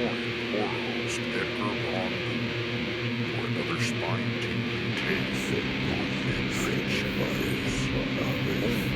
host Edgar Von for another spine-tingling tale on Adventure on Archive.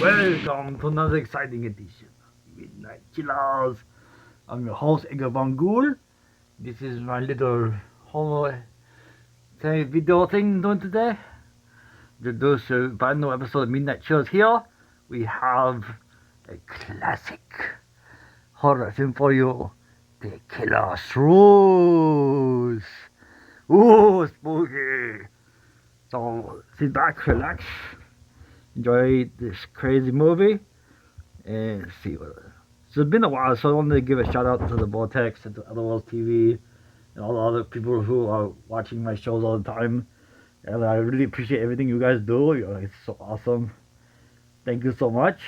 Welcome to another exciting edition of Midnight Killers. I'm your host Edgar Von Ghoul. This is my little homo video thing doing today. Introduce a brand new episode of Midnight Killers here. We have a classic horror film for you. The Killer Shrews. Ooh, spooky. So sit back, relax, enjoy this crazy movie, and see what. So it's been a while, so I wanted to give a shout out to the Vortex and to Otherworld TV and all the other people who are watching my shows all the time. And I really appreciate everything you guys do. It's so awesome. Thank you so much.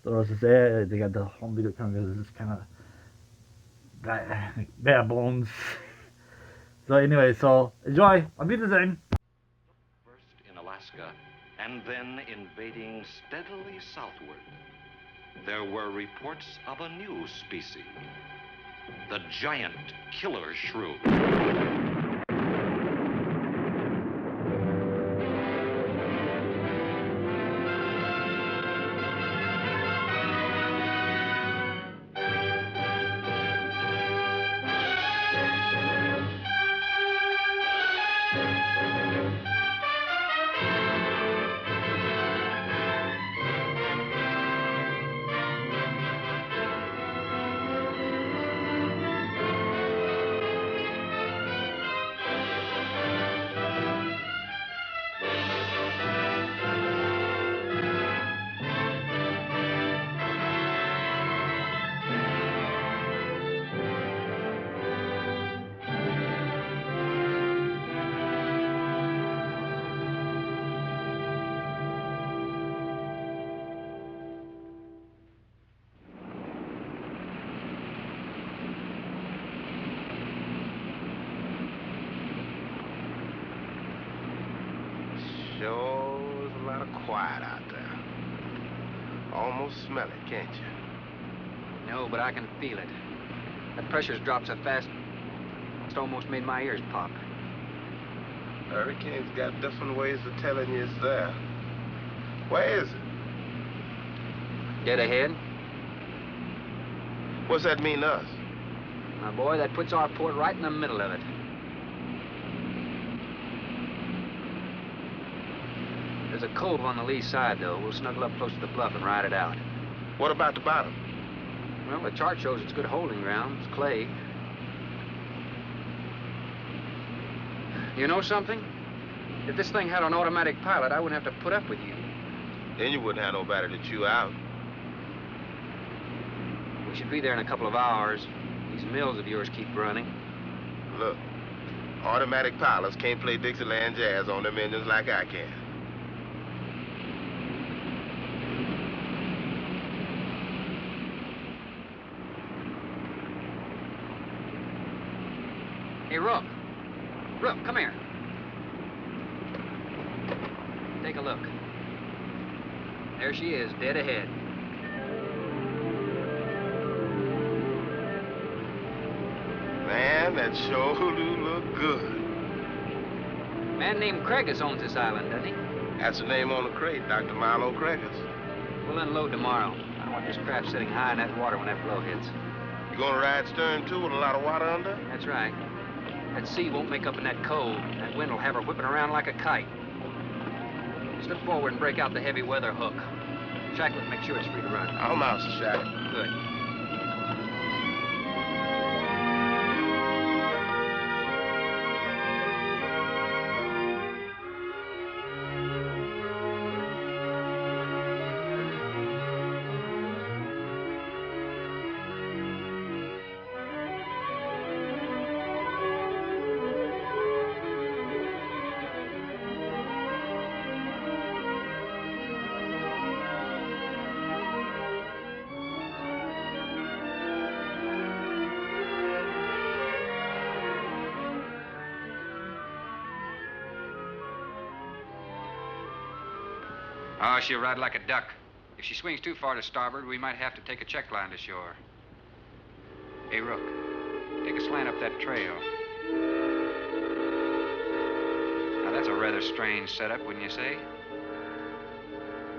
Don't know what to say. They got the home video camera. It's kind of bare bones. So anyway, so enjoy. I'll be the same. First in Alaska, and then invading steadily southward, there were reports of a new species, the giant killer shrew. Almost smell it, can't you? No, but I can feel it. That pressure's dropped so fast, it's almost made my ears pop. Hurricane's got different ways of telling you it's there. Where is it? Dead ahead? What's that mean to us? My boy, that puts our port right in the middle of it. There's a cove on the lee side, though. We'll snuggle up close to the bluff and ride it out. What about the bottom? Well, the chart shows it's good holding ground. It's clay. You know something? If this thing had an automatic pilot, I wouldn't have to put up with you. Then you wouldn't have nobody to chew out. We should be there in a couple of hours. These mills of yours keep running. Look, automatic pilots can't play Dixieland jazz on them engines like I can. Hey, Rook. Rook, come here. Take a look. There she is, dead ahead. Man, that sure do look good. A man named Craigus owns this island, doesn't he? That's the name on the crate, Dr. Milo Craigus. We'll unload tomorrow. I don't want this craft sitting high in that water when that blow hits. You gonna ride stern, too, with a lot of water under? That's right. That sea won't make up in that cove. That wind will have her whipping around like a kite. Slip forward and break out the heavy weather hook. Shackle it, make sure it's free to run. I'm out, Sir Shackle. Good. Oh, she'll ride like a duck. If she swings too far to starboard, we might have to take a check line to shore. Hey, Rook, take a slant up that trail. Now, that's a rather strange setup, wouldn't you say?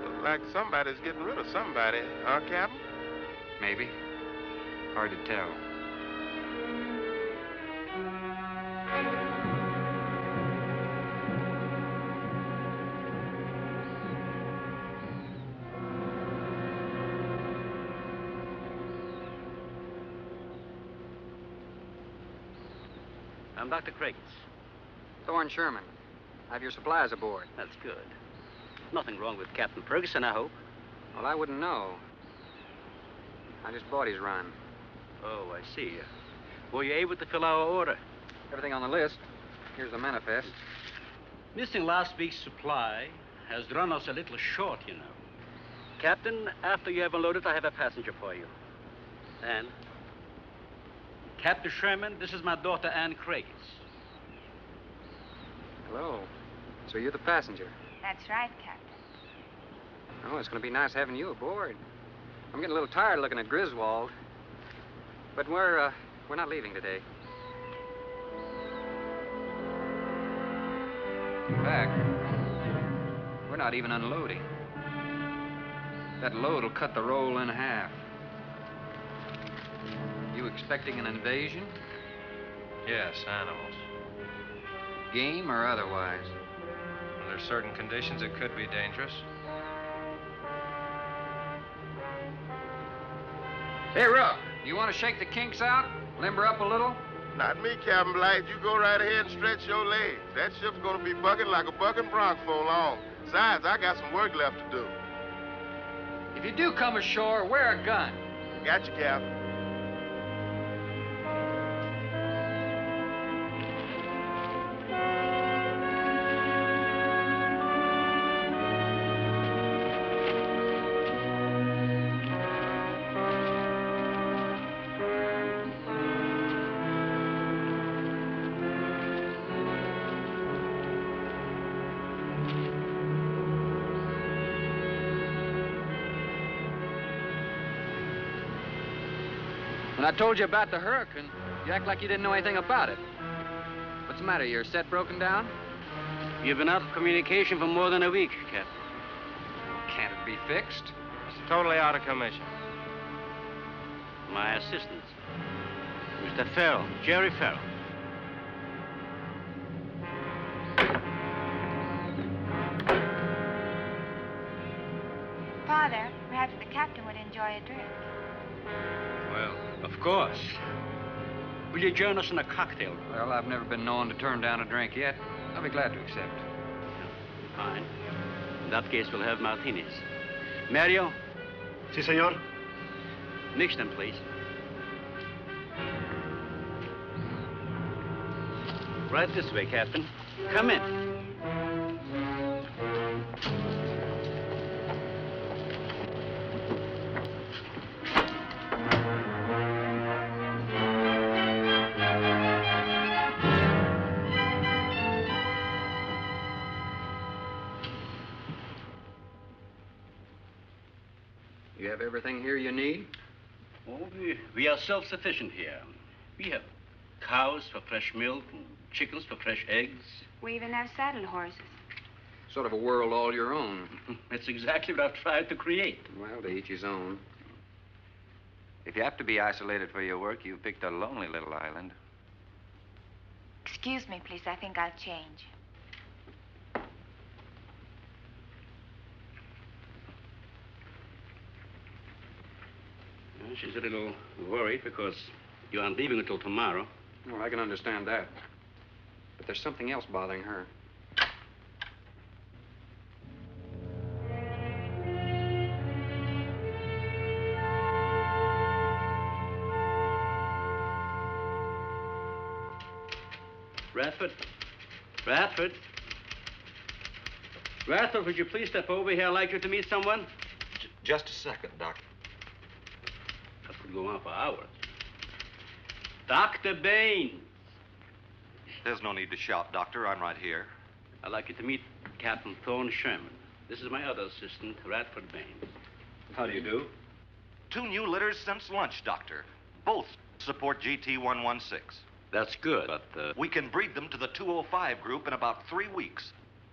Looks like somebody's getting rid of somebody, huh, Captain? Maybe. Hard to tell. I'm Dr. Craigus. Thorne Sherman. Have your supplies aboard. That's good. Nothing wrong with Captain Ferguson, I hope. Well, I wouldn't know. I just bought his run. Oh, I see. Were you able to fill our order? Everything on the list. Here's the manifest. Missing last week's supply has run us a little short, you know. Captain, after you have unloaded, I have a passenger for you. Anne? Captain Sherman, this is my daughter, Anne Craigus. Hello. So you're the passenger? That's right, Captain. Oh, it's going to be nice having you aboard. I'm getting a little tired looking at Griswold. But we're not leaving today. In fact, we're not even unloading. That load will cut the roll in half. You expecting an invasion? Yes, animals. Game or otherwise? Under certain conditions, it could be dangerous. Hey, Rook, you want to shake the kinks out? Limber up a little? Not me, Captain Blight. You go right ahead and stretch your legs. That ship's gonna be bucking like a bucking bronc for long. Besides, I got some work left to do. If you do come ashore, wear a gun. Got you, Captain. When I told you about the hurricane, you act like you didn't know anything about it. What's the matter? Your set broken down? You've been out of communication for more than a week, Captain. Can't it be fixed? It's totally out of commission. My assistant, Mr. Farrell, Jerry Farrell. Father, perhaps the captain would enjoy a drink. Well, of course. Will you join us in a cocktail? Well, I've never been known to turn down a drink yet. I'll be glad to accept. Fine. In that case, we'll have martinis. Mario, Si, senor. mix them, please. Right this way, Captain. Come in. You have everything here you need? Oh, we are self-sufficient here. We have cows for fresh milk and chickens for fresh eggs. We even have saddle horses. Sort of a world all your own. That's exactly what I've tried to create. Well, to each his own. If you have to be isolated for your work, you've picked a lonely little island. Excuse me, please. I think I'll change. Well, she's a little worried because you aren't leaving until tomorrow. Well, I can understand that. But there's something else bothering her. Radford? Radford? Radford, would you please step over here? I'd like you to meet someone. Just a second, Doctor. That could go on for hours. Dr. Baines. There's no need to shout, Doctor. I'm right here. I'd like you to meet Captain Thorne Sherman. This is my other assistant, Radford Baines. How do you do? 2 new litters since lunch, Doctor. Both support GT116. That's good, but, We can breed them to the 205 group in about 3 weeks.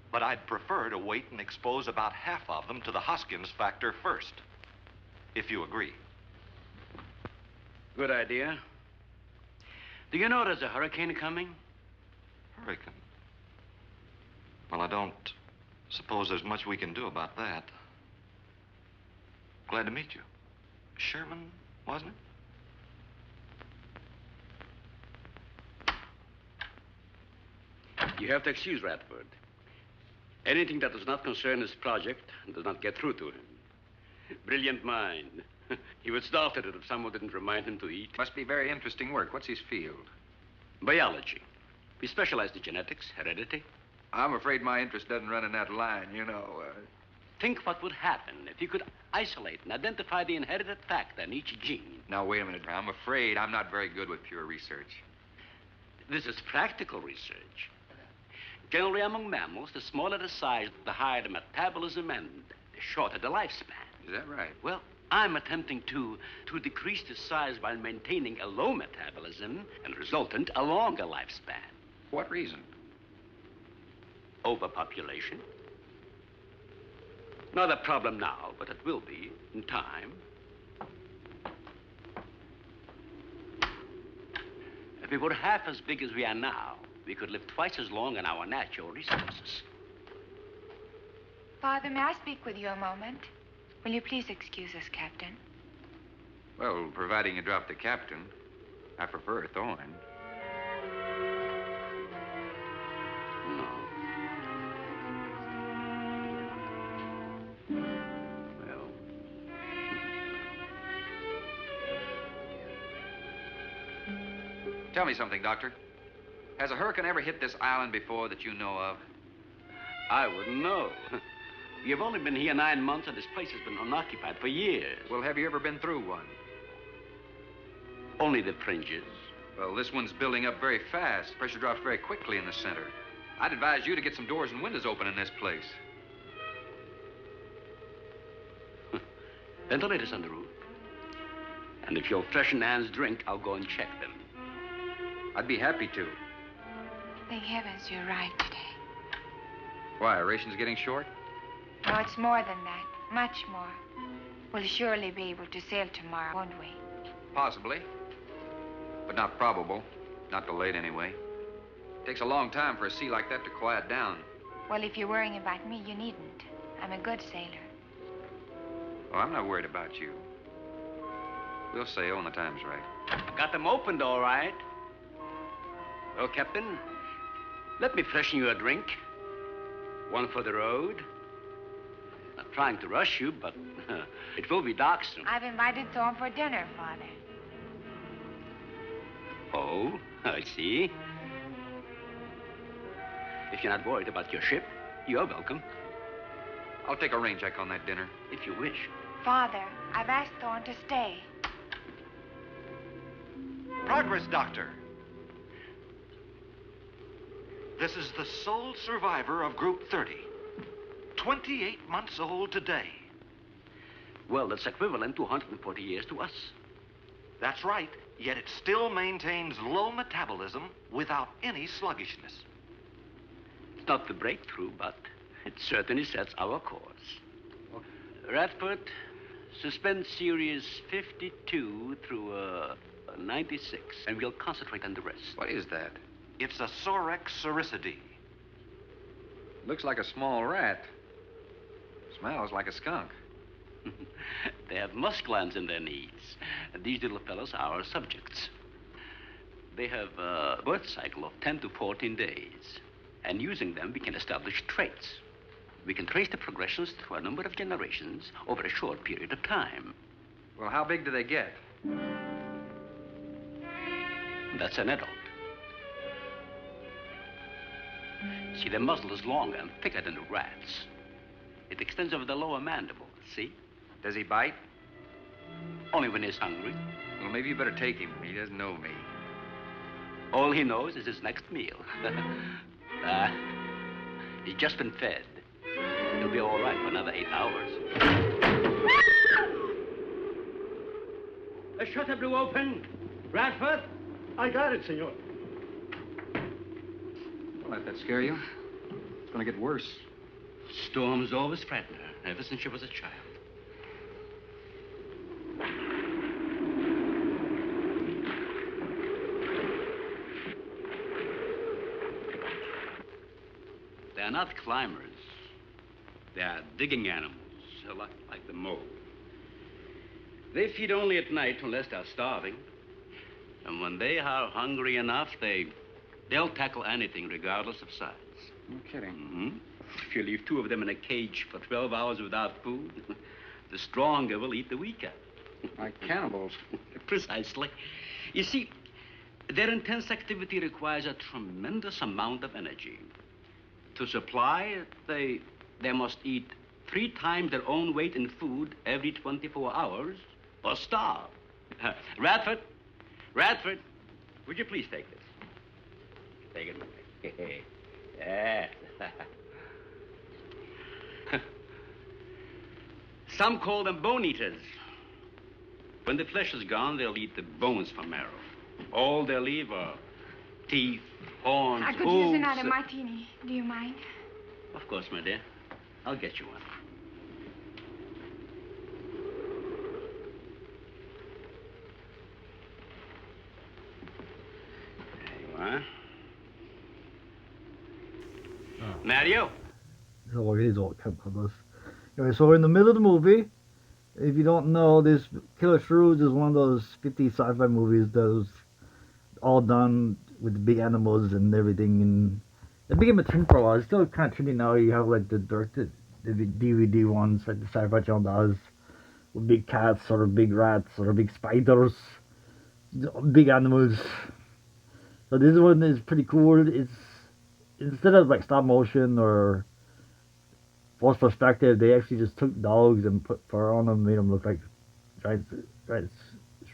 But I'd prefer to wait and expose about half of them to the Hoskins factor first. If you agree. Good idea. Do you know there's a hurricane coming? Hurricane? Well, I don't suppose there's much we can do about that. Glad to meet you. Sherman, wasn't it? You have to excuse Radford. Anything that does not concern his project does not get through to him. Brilliant mind. He would starve at it if someone didn't remind him to eat. Must be very interesting work. What's his field? Biology. We specialize in genetics, heredity. I'm afraid my interest doesn't run in that line, you know. Think what would happen if you could isolate and identify the inherited factor in each gene. Now, wait a minute. I'm afraid I'm not very good with pure research. This is practical research. Generally, among mammals, the smaller the size, the higher the metabolism and the shorter the lifespan. Is that right? Well, I'm attempting to decrease the size by maintaining a low metabolism and resultant a longer lifespan. For what reason? Overpopulation. Not a problem now, but it will be in time. If we were half as big as we are now, we could live twice as long on our natural resources. Father, may I speak with you a moment? Will you please excuse us, Captain? Well, providing you drop the captain, I prefer Thorne. No. Well. Tell me something, Doctor. Has a hurricane ever hit this island before that you know of? I wouldn't know. You've only been here 9 months, and this place has been unoccupied for years. Well, have you ever been through one? Only the fringes. Well, this one's building up very fast. Pressure drops very quickly in the center. I'd advise you to get some doors and windows open in this place. Ventilators on the roof. And if you'll freshen Anne's drink, I'll go and check them. I'd be happy to. Thank heavens you arrived today. Why, ration's getting short? No, it's more than that. Much more. We'll surely be able to sail tomorrow, won't we? Possibly. But not probable. Not delayed, anyway. Takes a long time for a sea like that to quiet down. Well, if you're worrying about me, you needn't. I'm a good sailor. Oh, I'm not worried about you. We'll sail when the time's right. Got them opened, all right. Well, Captain, let me freshen you a drink. One for the road. Not trying to rush you, but it will be dark soon. I've invited Thorne for dinner, Father. Oh, I see. If you're not worried about your ship, you're welcome. I'll take a rain check on that dinner. If you wish. Father, I've asked Thorne to stay. Progress, Doctor. This is the sole survivor of Group 30. 28 months old today. Well, that's equivalent to 140 years to us. That's right, yet it still maintains low metabolism without any sluggishness. It's not the breakthrough, but it certainly sets our course. Radford, suspend series 52 through 96, and we'll concentrate on the rest. What is that? It's a Sorex cericidae. Looks like a small rat. Smells like a skunk. They have musk glands in their knees. These little fellows are our subjects. They have a birth cycle of 10 to 14 days. And using them, we can establish traits. We can trace the progressions through a number of generations over a short period of time. Well, how big do they get? That's an adult. See, their muzzle is longer and thicker than the rat's. It extends over the lower mandible, see? Does he bite? Only when he's hungry. Well, maybe you better take him. He doesn't know me. All he knows is his next meal. He's just been fed. He'll be all right for another 8 hours. The shutter blew open. Radford? I got it, senor. Don't let that scare you. It's going to get worse. Storms always frighten her, ever since she was a child. They're not climbers. They are digging animals, like the mole. They feed only at night unless they're starving. And when they are hungry enough, they'll tackle anything regardless of size. No kidding. Mm-hmm. If you leave 2 of them in a cage for 12 hours without food, the stronger will eat the weaker. Like cannibals. Precisely. You see, their intense activity requires a tremendous amount of energy. To supply it, they must eat 3 times their own weight in food every 24 hours or starve. Radford, would you please take this? Take it away. Yeah. Some call them bone eaters. When the flesh is gone, they'll eat the bones for marrow. All they'll leave are teeth, horns, I could hooves. use another martini. Do you mind? Of course, my dear. I'll get you one. There you are. Mario? So it is all campus. Anyway, so we're in the middle of the movie. If you don't know, this Killer Shrews is one of those 50 sci-fi movies that was all done with the big animals and everything. And it became a trend for a while. It's still kind of trendy now. You have like the directed the DVD ones, like the Sci-Fi Channel does, with big cats or big rats or big spiders, big animals. So this one is pretty cool. It's instead of like stop motion or false perspective, they actually just took dogs and put fur on them, made them look like giant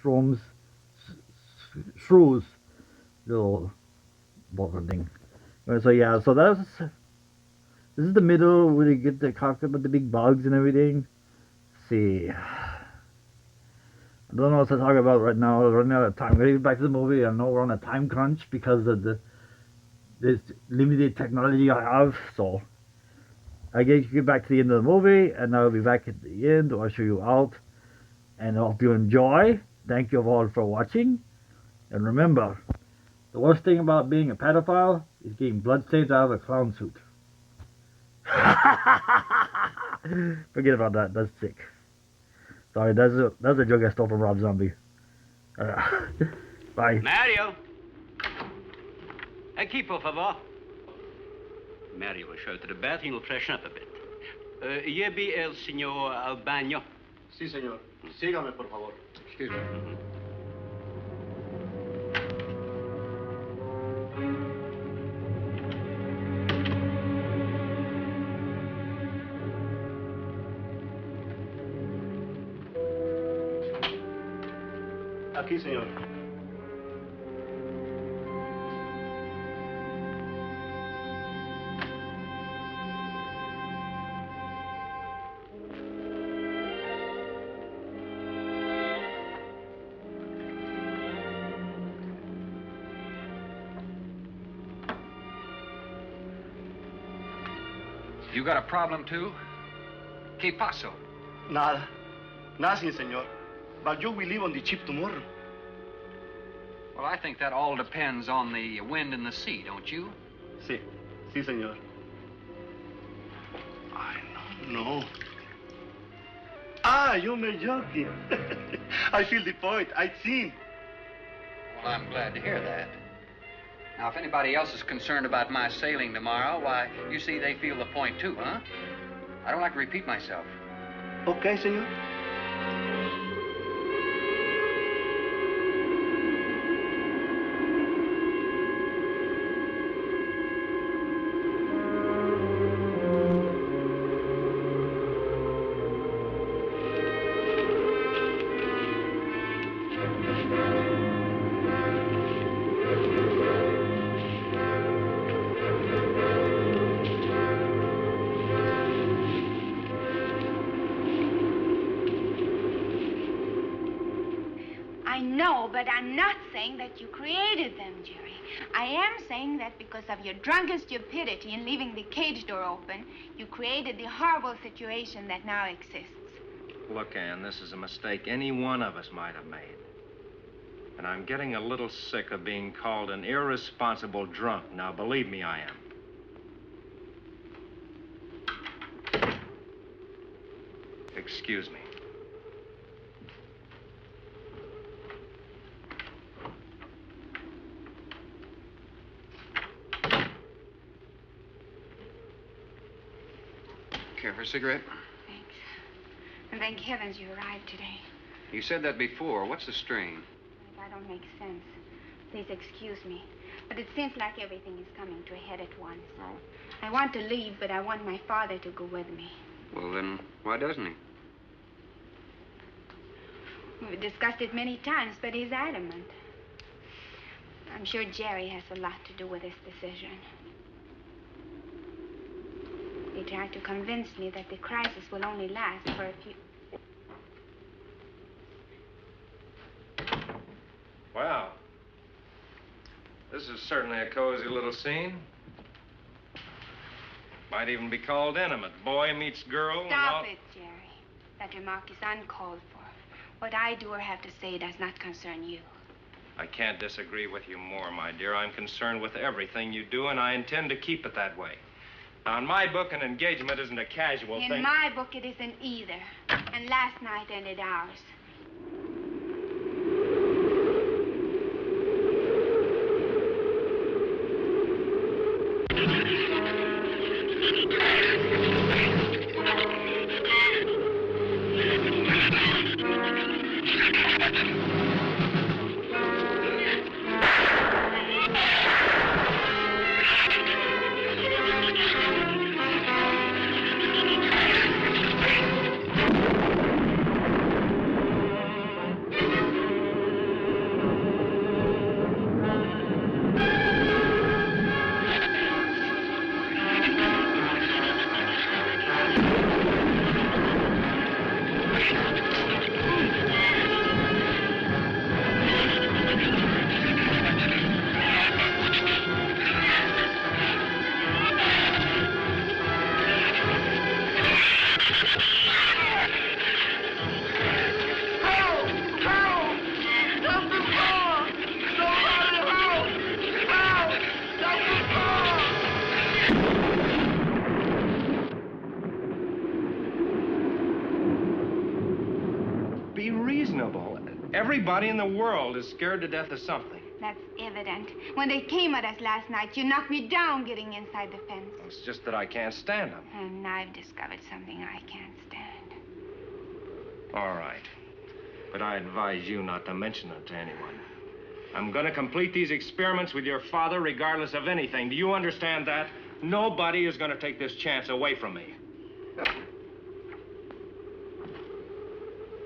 shrews, little walking thing. So yeah, so this is the middle where you get the cockpit with the big bugs and everything. Let's see, I don't know what to talk about right now. We're running out of time. We're getting back to the movie. I know we're on a time crunch because of this limited technology I have. So I get back to the end of the movie, and I'll be back at the end to usher you out. And I hope you enjoy. Thank you all for watching. And remember, the worst thing about being a pedophile is getting bloodstains out of a clown suit. Forget about that. That's sick. Sorry, that's a joke I stole from Rob Zombie. Bye. Mario! Aquí, por favor. Mario will show to the bath and he'll freshen up a bit. Here be el señor al baño. Sí, señor. Sígame, por favor. Excuse me. Aquí, señor. You got a problem, too? ¿Qué pasó? Nada. Nothing, señor. But you will leave on the ship tomorrow. Well, I think that all depends on the wind and the sea, don't you? Sí. Sí, señor. I don't know. Ah, you may joking. I feel the point. I've seen. Well, I'm glad to hear that. Now, if anybody else is concerned about my sailing tomorrow, why, you see, they feel the point, too, huh? I don't like to repeat myself. Okay, señor. I know, but I'm not saying that you created them, Jerry. I am saying that because of your drunken stupidity in leaving the cage door open, you created the horrible situation that now exists. Look, Ann, this is a mistake any one of us might have made. And I'm getting a little sick of being called an irresponsible drunk. Now, believe me, I am. Excuse me. Care for a cigarette? Thanks. And thank heavens you arrived today. You said that before. What's the strain? That don't make sense. Please excuse me. But it seems like everything is coming to a head at once. Oh. I want to leave, but I want my father to go with me. Well, then, why doesn't he? We've discussed it many times, but he's adamant. I'm sure Jerry has a lot to do with this decision. He tried to convince me that the crisis will only last for a few... Wow. This is certainly a cozy little scene. Might even be called intimate. Boy meets girl. Stop it, Jerry. That remark is uncalled for. What I do or have to say does not concern you. I can't disagree with you more, my dear. I'm concerned with everything you do, and I intend to keep it that way. Now, in my book, an engagement isn't a casual thing. In my book, it isn't either. And last night ended ours. unexplainable. Everybody in the world is scared to death of something. That's evident. When they came at us last night, you knocked me down getting inside the fence. It's just that I can't stand them. And I've discovered something I can't stand. All right. But I advise you not to mention it to anyone. I'm going to complete these experiments with your father regardless of anything. Do you understand that? Nobody is going to take this chance away from me.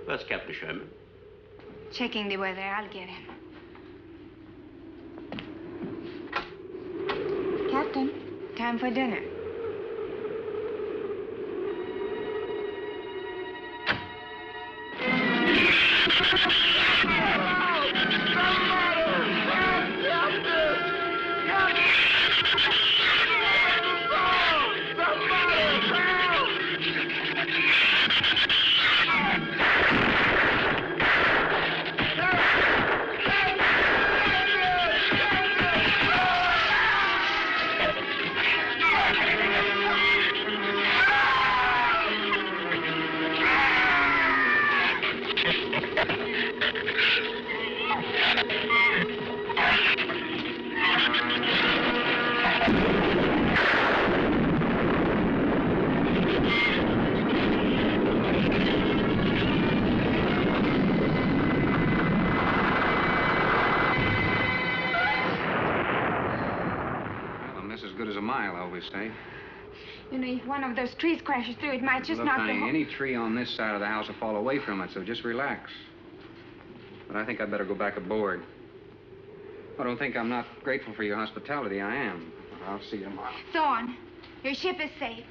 Where's Captain Sherman? Checking the weather. I'll get him. Captain, time for dinner. Say. You know, if one of those trees crashes through, it might just Look, knock honey, the whole... any tree on this side of the house will fall away from it, so just relax. But I think I'd better go back aboard. I don't think I'm not grateful for your hospitality. I am. I'll see you tomorrow. Thorne, your ship is safe.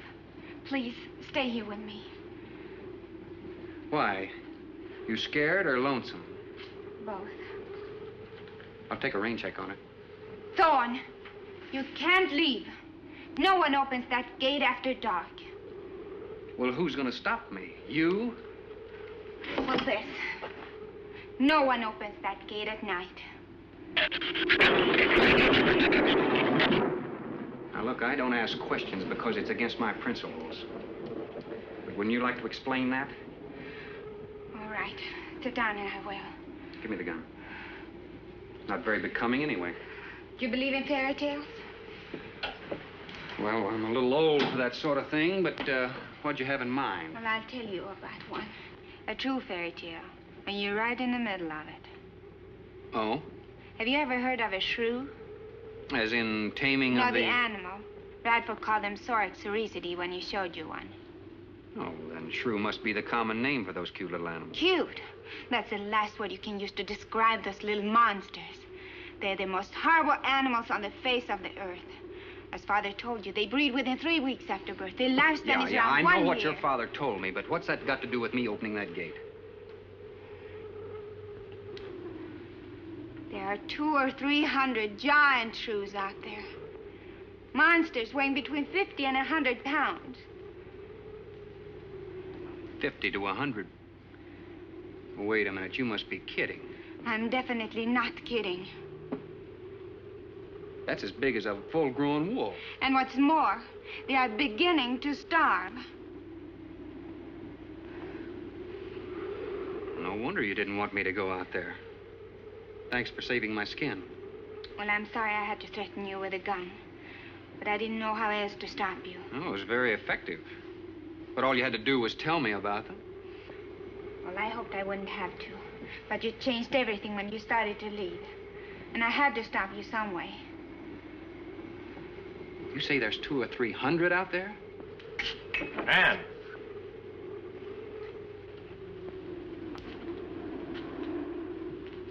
Please, stay here with me. Why? You scared or lonesome? Both. I'll take a rain check on it. Thorne, you can't leave. No one opens that gate after dark. Well, who's going to stop me? You? Well, this. No one opens that gate at night. Now, look, I don't ask questions because it's against my principles. But wouldn't you like to explain that? All right. Sit down and I will. Give me the gun. Not very becoming anyway. Do you believe in fairy tales? Well, I'm a little old for that sort of thing, but what'd you have in mind? Well, I'll tell you about one. A true fairy tale. And you're right in the middle of it. Oh? Have you ever heard of a shrew? As in taming No, of the animal. Bradford called them Sorixoricidae when he showed you one. Oh, then shrew must be the common name for those cute little animals. Cute. That's the last word you can use to describe those little monsters. They're the most horrible animals on the face of the earth. As Father told you, they breed within 3 weeks after birth. Their lifespan is around 1 year. I know what your father told me, but what's that got to do with me opening that gate? There are 200 or 300 giant shrews out there. Monsters weighing between 50 and 100 pounds. 50 to 100. Wait a minute, you must be kidding. I'm definitely not kidding. That's as big as a full-grown wolf. And what's more, they are beginning to starve. No wonder you didn't want me to go out there. Thanks for saving my skin. Well, I'm sorry I had to threaten you with a gun. But I didn't know how else to stop you. Oh, it was very effective. But all you had to do was tell me about them. Well, I hoped I wouldn't have to. But you changed everything when you started to leave. And I had to stop you some way. You say there's 200 or 300 out there? Anne.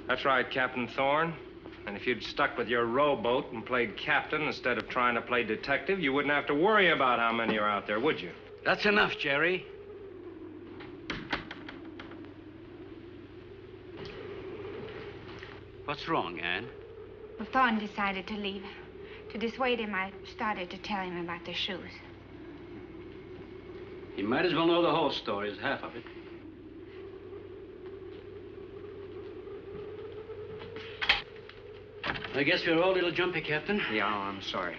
That's right, Captain Thorne. And if you'd stuck with your rowboat and played captain instead of trying to play detective, you wouldn't have to worry about how many are out there, would you? That's enough, Jerry. What's wrong, Anne? Well, Thorne decided to leave. To dissuade him, I started to tell him about the shoes. You might as well know the whole story as half of it. I guess we're all a little jumpy, Captain. Yeah, I'm sorry.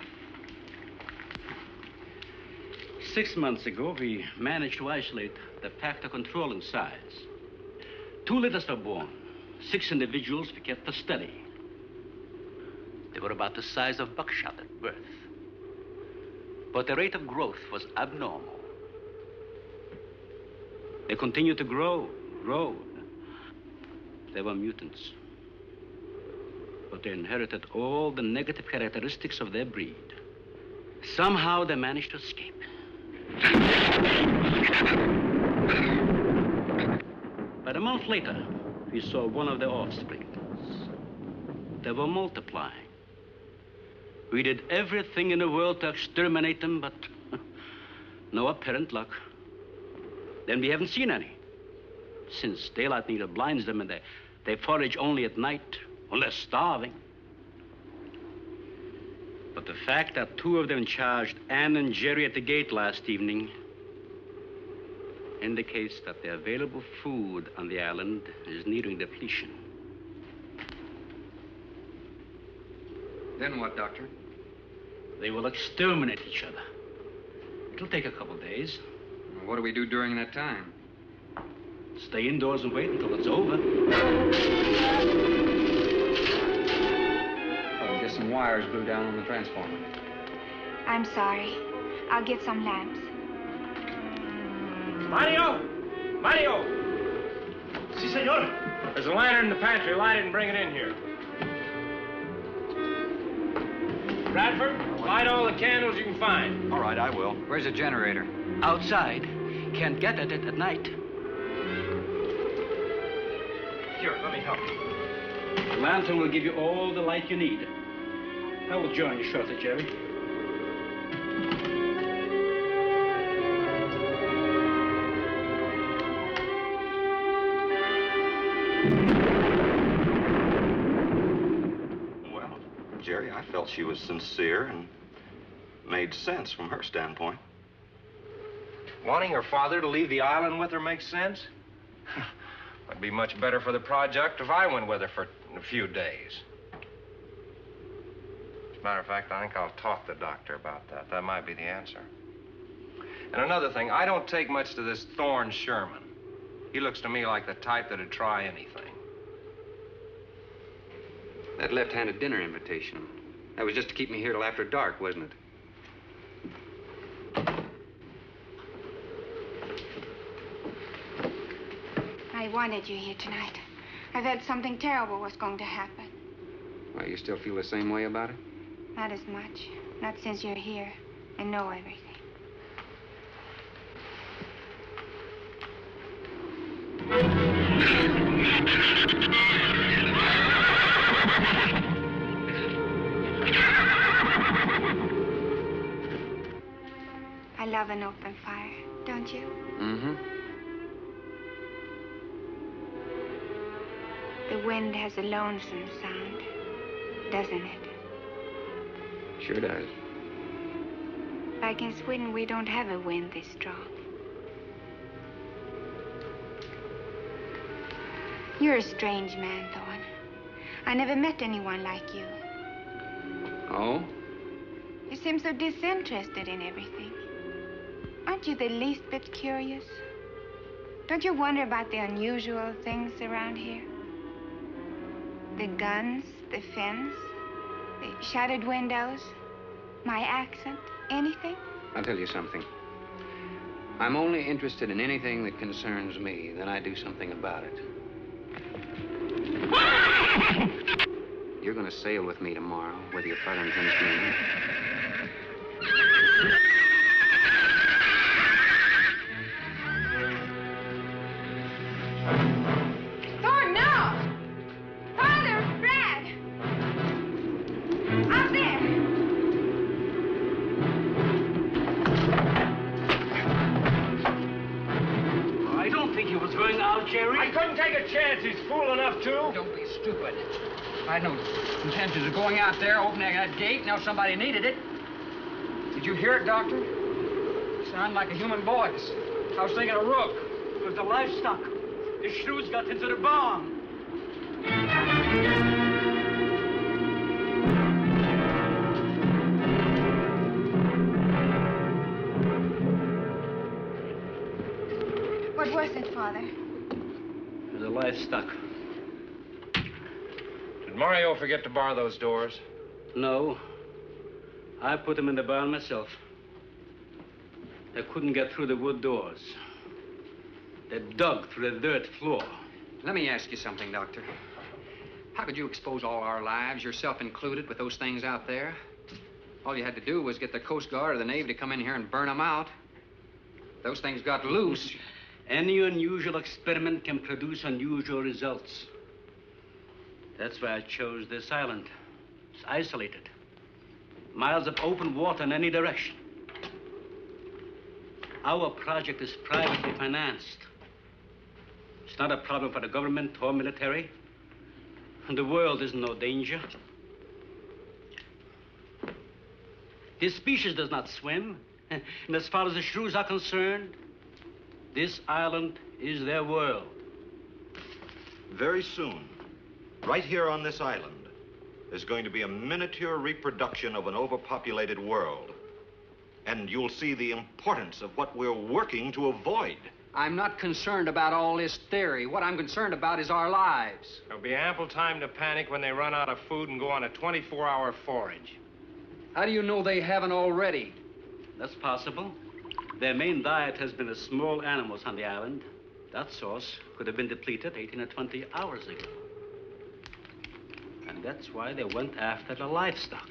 6 months ago, we managed to isolate the factor controlling size. 2 litters were born. 6 individuals were kept for study. They were about the size of buckshot at birth. But the rate of growth was abnormal. They continued to grow. They were mutants. But they inherited all the negative characteristics of their breed. Somehow they managed to escape. But a month later, we saw one of their offspring. They were multiplying. We did everything in the world to exterminate them, but no apparent luck. Then we haven't seen any. Since daylight neither blinds them and they forage only at night, unless starving. But the fact that 2 of them charged Anne and Jerry at the gate last evening indicates that the available food on the island is nearing depletion. Then what, Doctor? They will exterminate each other. It'll take a couple days. What do we do during that time? Stay indoors and wait until it's over. Probably get some wires glued down on the transformer. I'm sorry. I'll get some lamps. Mario! Mario! Si, senor. There's a lantern in the pantry. Light it and bring it in here. Bradford, light all the candles you can find. All right, I will. Where's the generator? Outside. Can't get at it at night. Here, let me help you. The lantern will give you all the light you need. I will join you shortly, Jerry. Well, Jerry, I felt she was sincere and made sense from her standpoint. Wanting her father to leave the island with her makes sense? It'd be much better for the project if I went with her for a few days. As a matter of fact, I think I'll talk to the doctor about that. That might be the answer. And another thing, I don't take much to this Thorne Sherman. He looks to me like the type that'd try anything. That left-handed dinner invitation. That was just to keep me here till after dark, wasn't it? I wanted you here tonight. I've heard something terrible was going to happen. Why, you still feel the same way about it? Not as much. Not since you're here and know everything. I love an open fire, don't you? Mm-hmm. The wind has a lonesome sound, doesn't it? Sure does. Like in Sweden, we don't have a wind this strong. You're a strange man, Thorne. I never met anyone like you. Oh? You seem so disinterested in everything. Aren't you the least bit curious? Don't you wonder about the unusual things around here? The guns, the fence, the shattered windows, my accent, anything? I'll tell you something. I'm only interested in anything that concerns me, then I do something about it. You're going to sail with me tomorrow, whether your father intends to or not. Thorne, no! Father, Brad! Out there! I don't think he was going out, Jerry. I couldn't take a chance. He's fool enough to. Don't be stupid. I had no intentions of going out there, opening that gate. Now somebody needed it. Did you hear it, Doctor? It sounded like a human voice. I was thinking of Rook. It was the livestock. The Shrews got into the barn. What was it, Father? It was a the livestock. Did Mario forget to bar those doors? No. I put them in the barn myself. They couldn't get through the wood doors. They dug through the dirt floor. Let me ask you something, Doctor. How could you expose all our lives, yourself included, with those things out there? All you had to do was get the Coast Guard or the Navy to come in here and burn them out. Those things got loose. Any unusual experiment can produce unusual results. That's why I chose this island. It's isolated. Miles of open water in any direction. Our project is privately financed. It's not a problem for the government or military. And the world is in no danger. This species does not swim. And as far as the Shrews are concerned, this island is their world. Very soon, right here on this island, there's going to be a miniature reproduction of an overpopulated world. And you'll see the importance of what we're working to avoid. I'm not concerned about all this theory. What I'm concerned about is our lives. There'll be ample time to panic when they run out of food and go on a 24-hour forage. How do you know they haven't already? That's possible. Their main diet has been the small animals on the island. That source could have been depleted 18 or 20 hours ago. And that's why they went after the livestock.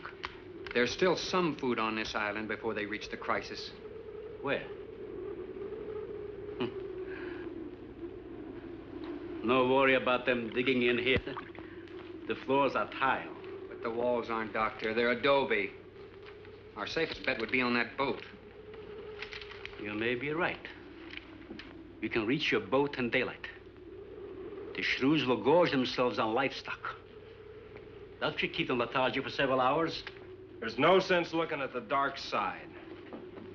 There's still some food on this island before they reach the crisis. Where? No worry about them digging in here. The floors are tile. But the walls aren't, Doctor. They're adobe. Our safest bet would be on that boat. You may be right. You can reach your boat in daylight. The Shrews will gorge themselves on livestock. That should keep them lethargic for several hours. There's no sense looking at the dark side.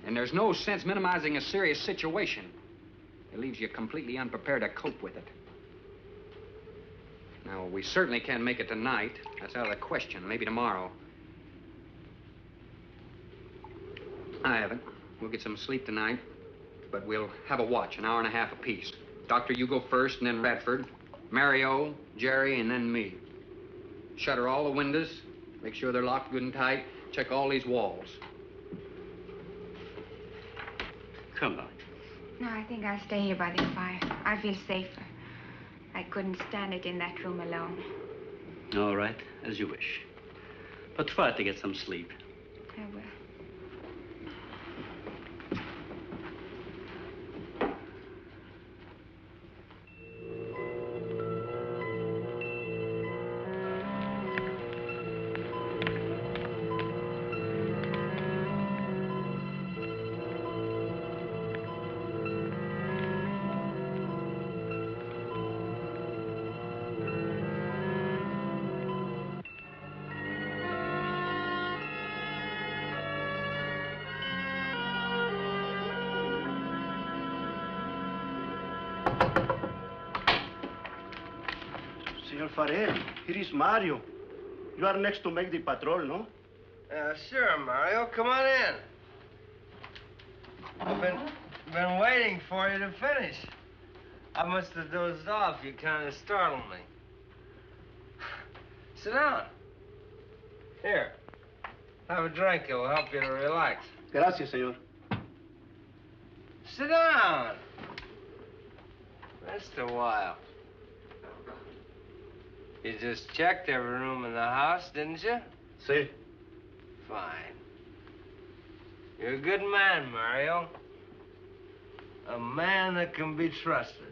And there's no sense minimizing a serious situation. It leaves you completely unprepared to cope with it. Now, we certainly can't make it tonight. That's out of the question. Maybe tomorrow. I haven't. We'll get some sleep tonight, but we'll have a watch, an hour and a half apiece. Doctor, you go first, and then Radford, Mario, Jerry, and then me. Shutter all the windows, make sure they're locked good and tight, check all these walls. Come on. No, I think I'll stay here by the fire. I feel safer. I couldn't stand it in that room alone. All right, as you wish. But try to get some sleep. I will. Senor Farrell, here is Mario. You are next to make the patrol, no? Sure, Mario. Come on in. I've been waiting for you to finish. I must have dozed off. You kind of startled me. Sit down. Here. Have a drink. It'll help you to relax. Gracias, senor. Sit down. Just a while. You just checked every room in the house, didn't you? Si. Fine. You're a good man, Mario. A man that can be trusted.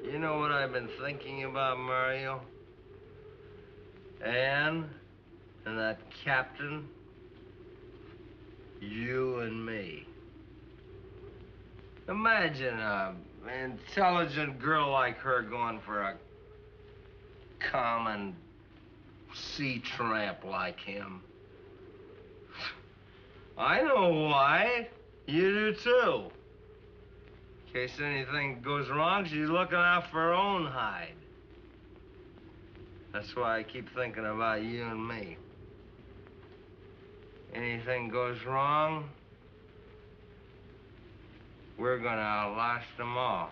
You know what I've been thinking about, Mario? Anne and that captain. You and me. Imagine an intelligent girl like her going for a common sea tramp like him. I know why. You do too. In case anything goes wrong, she's looking out for her own hide. That's why I keep thinking about you and me. anything goes wrong, we're gonna outlast them all.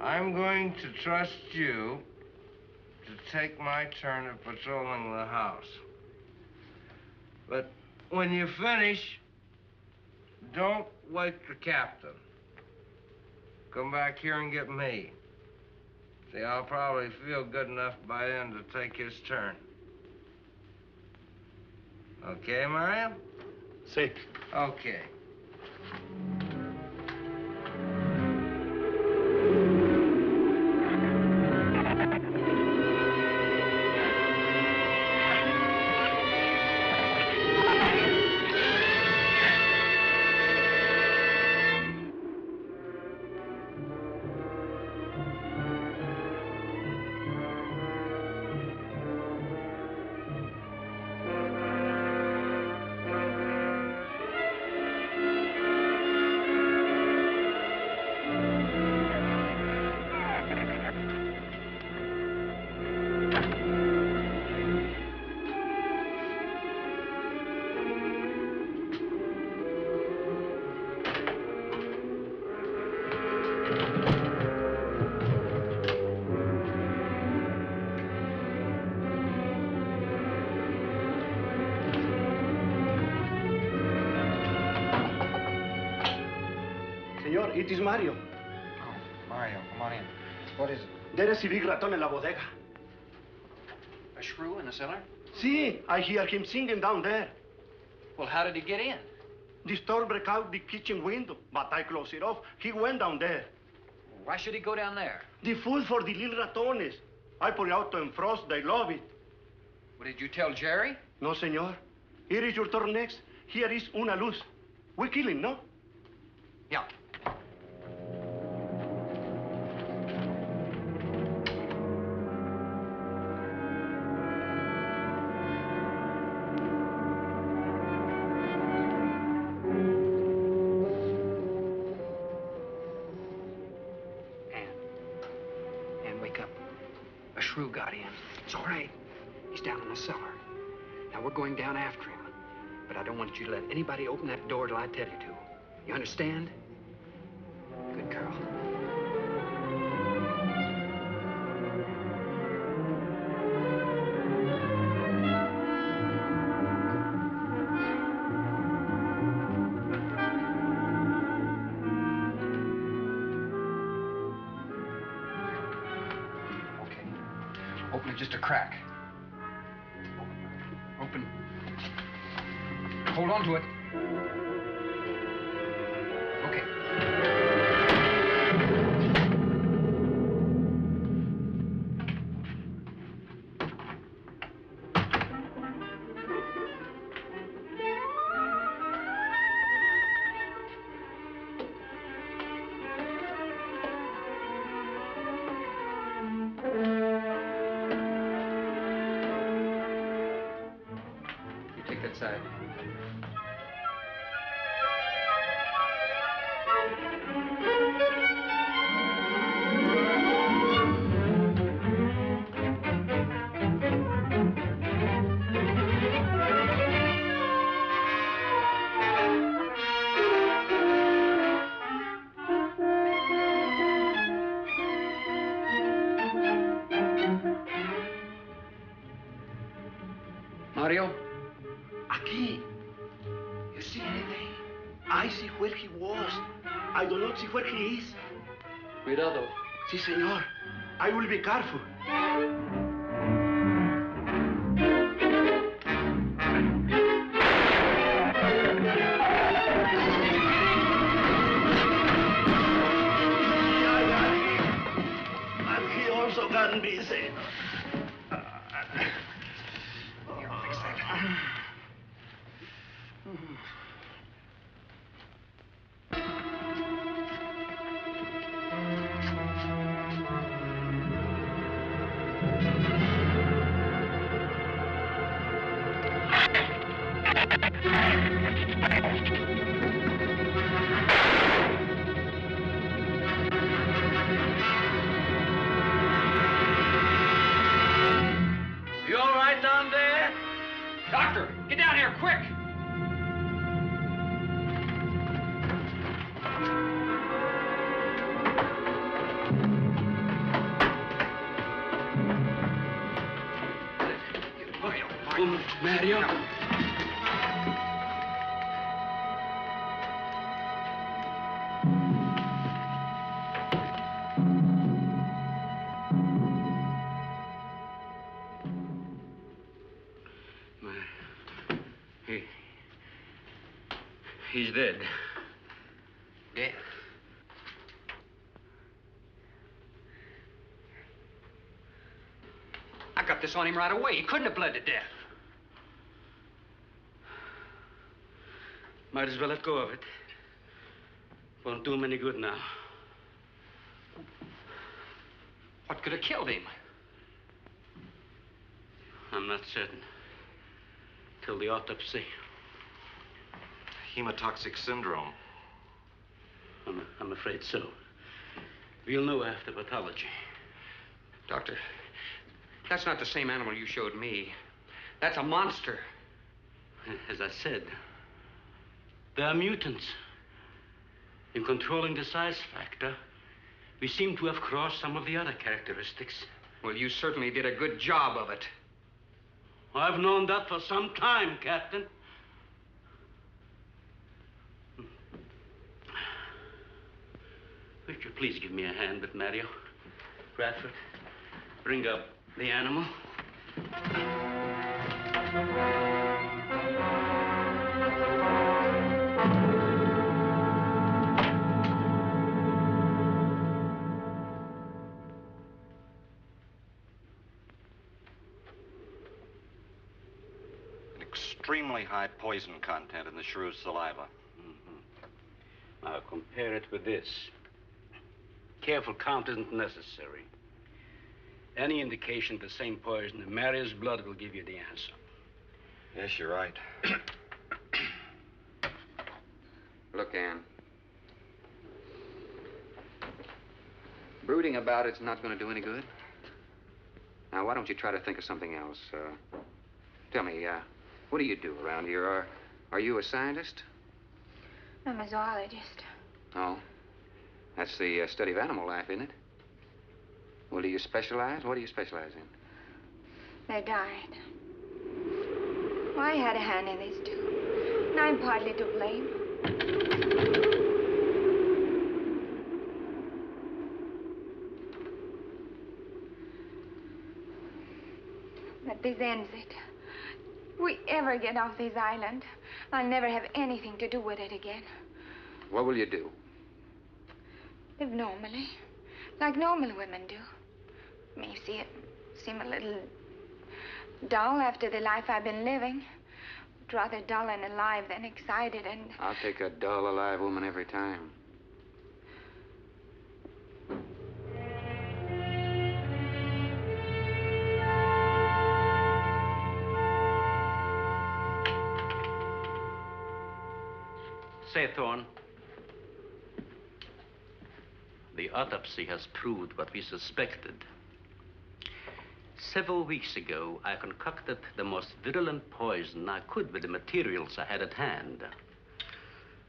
I'm going to trust you to take my turn at patrolling the house. But when you finish, don't wake the captain. Come back here and get me. See, I'll probably feel good enough by then to take his turn. Okay, Mario? Sí. Okay. Señor, it is Mario. Oh, Mario, come on in. What is it? There is a big raton in la bodega. A shrew in the cellar? See, I hear him singing down there. Well, how did he get in? The storm broke out the kitchen window, but I closed it off. He went down there. Why should he go down there? The food for the little ratones. I put it out to defrost. They love it. Well, did you tell Jerry? No, senor. Here is your turn next. Here is una luz. We kill him, no? Yeah. Ann, wake up. A shrew got in. It's all right. He's down in the cellar. Now, we're going down after him. But I don't want you to let anybody open that door till I tell you to. You understand? Good girl. Okay. Open it just a crack. Open. Hold on to it. Okay. You take that side. Mario? Aquí. You see anything? I see where he was. I do not see where he is. Cuidado. Si, senor. I will be careful. And he also can be seen. Here, fix that. Mario. He's dead. Dead? I got this on him right away. He couldn't have bled to death. Might as well let go of it. Won't do him any good now. What could have killed him? I'm not certain. Till the autopsy. Hemotoxic syndrome. I'm afraid so. We'll know after pathology. Doctor, that's not the same animal you showed me. That's a monster. As I said, they are mutants. In controlling the size factor, we seem to have crossed some of the other characteristics. Well, you certainly did a good job of it. I've known that for some time, Captain. Would you please give me a hand with Mario? Bradford, bring up the animal. Extremely high poison content in the Shrews' saliva. Now compare it with this. Careful count isn't necessary. Any indication of the same poison in Mario's blood will give you the answer. Yes, you're right. Look, Ann. Brooding about it's not going to do any good. Now, why don't you try to think of something else? Tell me, what do you do around here? Are you a scientist? I'm a zoologist. Oh. That's the study of animal life, isn't it? Well, do you specialize? What do you specialize in? They died. Well, I had a hand in this, too. And I'm partly to blame. But this ends it. If we ever get off this island, I'll never have anything to do with it again. What will you do? Live normally, like normal women do. May seem a little dull after the life I've been living. But rather dull and alive than excited and... I'll take a dull, alive woman every time. Say, Thorne, the autopsy has proved what we suspected. Several weeks ago, I concocted the most virulent poison I could with the materials I had at hand.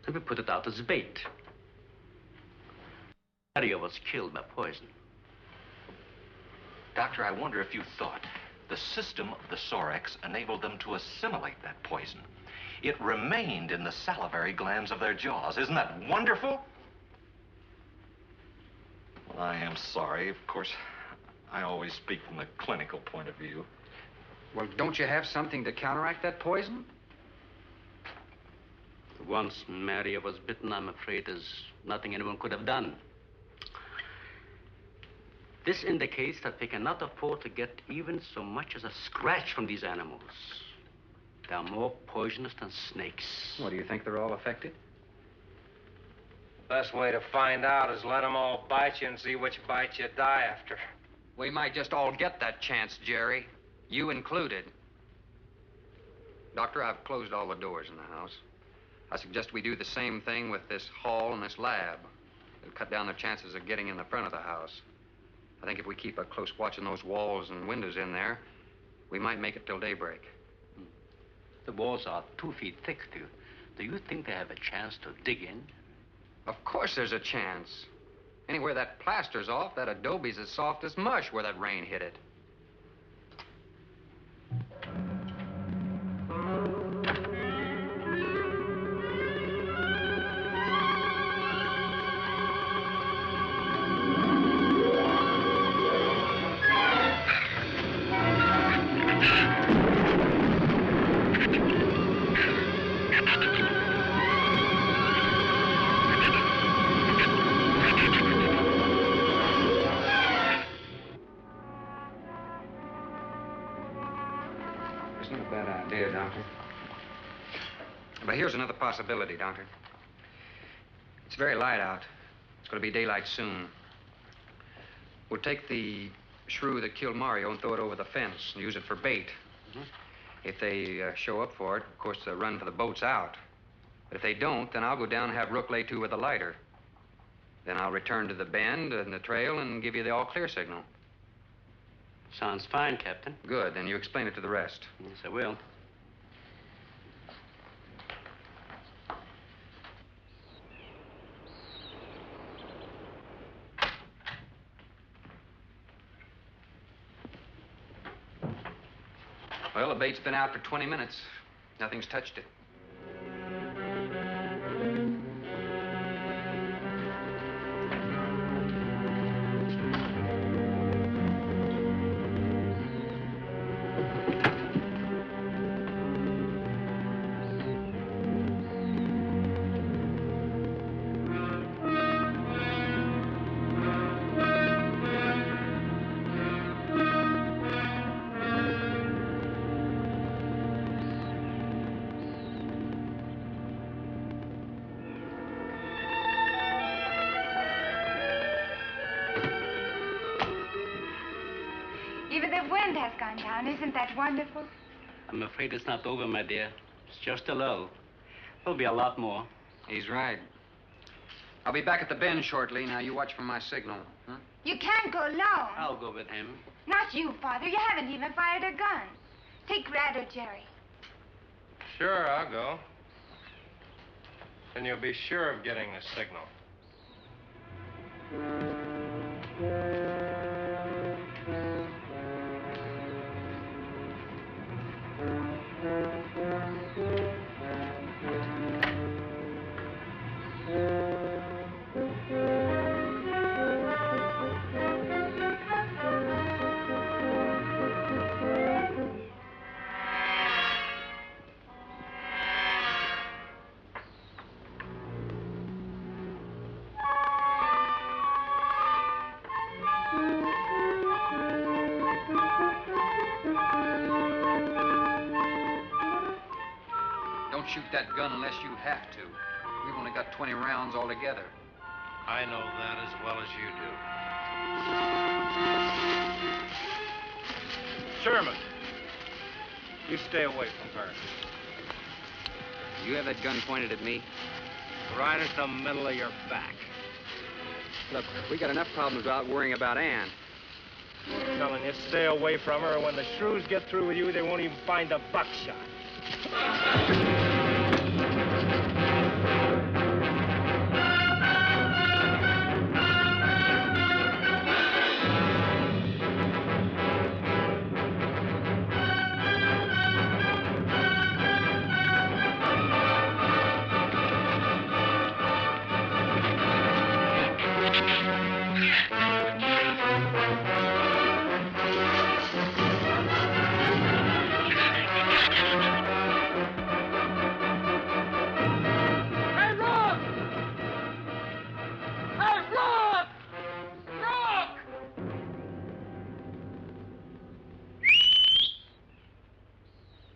And we put it out as bait. Mario was killed by poison. Doctor, I wonder if you thought the system of the Sorex enabled them to assimilate that poison. It remained in the salivary glands of their jaws. Isn't that wonderful? Well, I am sorry. Of course, I always speak from the clinical point of view. Well, don't you have something to counteract that poison? Once Mario was bitten, I'm afraid there's nothing anyone could have done. This indicates that we cannot afford to get even so much as a scratch from these animals. They are more poisonous than snakes. What, do you think they're all affected? Best way to find out is let them all bite you and see which bite you die after. We might just all get that chance, Jerry. You included. Doctor, I've closed all the doors in the house. I suggest we do the same thing with this hall and this lab. It'll cut down the chances of getting in the front of the house. I think if we keep a close watch on those walls and windows in there, we might make it till daybreak. The walls are 2 feet thick. Do you think they have a chance to dig in? Of course there's a chance. Anywhere that plaster's off, that adobe's as soft as mush where that rain hit it. Well, here's another possibility, Doctor. It's very light out. It's going to be daylight soon. We'll take the shrew that killed Mario and throw it over the fence and use it for bait. If they show up for it, of course, they'll run for the boats out. But if they don't, then I'll go down and have Rook lay to with a lighter. Then I'll return to the bend and the trail and give you the all-clear signal. Sounds fine, Captain. Good. Then you explain it to the rest. Yes, I will. Well, the bait's been out for 20 minutes. Nothing's touched it. Even the wind has gone down. Isn't that wonderful? I'm afraid it's not over, my dear. It's just a lull. There'll be a lot more. He's right. I'll be back at the bend shortly. Now, you watch for my signal. Huh? You can't go alone. I'll go with him. Not you, Father. You haven't even fired a gun. Take Red or Jerry. Sure, I'll go. Then you'll be sure of getting the signal. Don't shoot that gun unless you have to. We've only got 20 rounds altogether. I know that as well as you do. Sherman, you stay away from her. You have that gun pointed at me? Right at the middle of your back. Look, we got enough problems without worrying about Ann. I'm telling you, stay away from her, or when the Shrews get through with you, they won't even find the buckshot.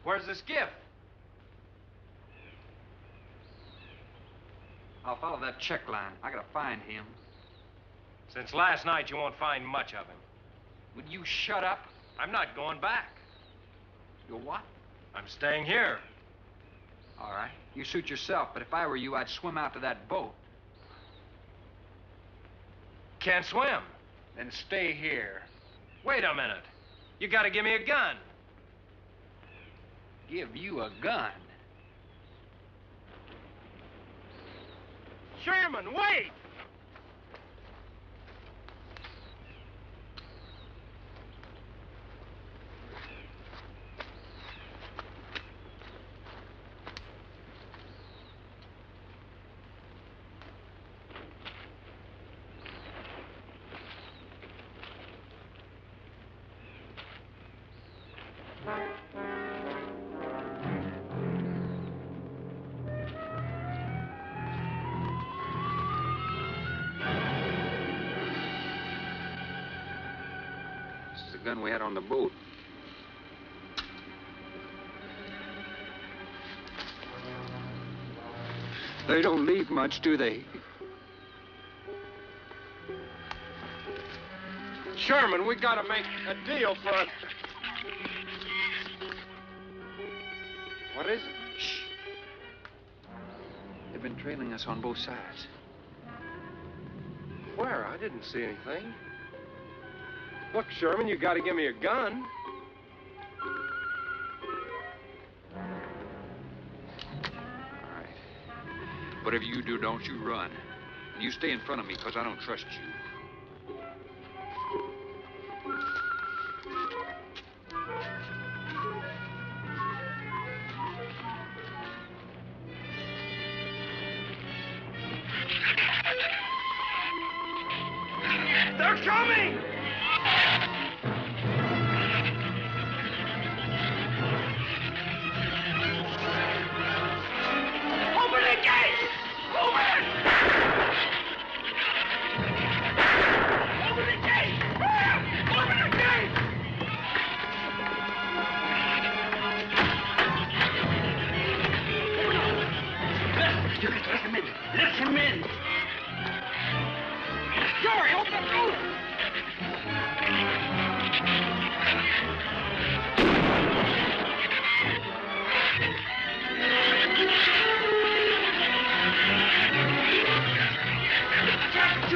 Where's the skiff? I'll follow that check line. I gotta find him. Since last night, you won't find much of him. Would you shut up? I'm not going back. You're what? I'm staying here. All right. You suit yourself, but if I were you, I'd swim out to that boat. Can't swim. Then stay here. Wait a minute. You gotta give me a gun. Give you a gun? Sherman, wait! This is the gun we had on the boat. They don't leave much, do they? Sherman, we gotta make a deal for it. What is it? Shh. They've been trailing us on both sides. Where? I didn't see anything. Look, Sherman, you gotta give me a gun. All right. Whatever you do, don't you run. And you stay in front of me, because I don't trust you. They're coming! Open the gate! Open! Open the gate! Open the gate! You can let him in. Let him in. Jerry, open the door.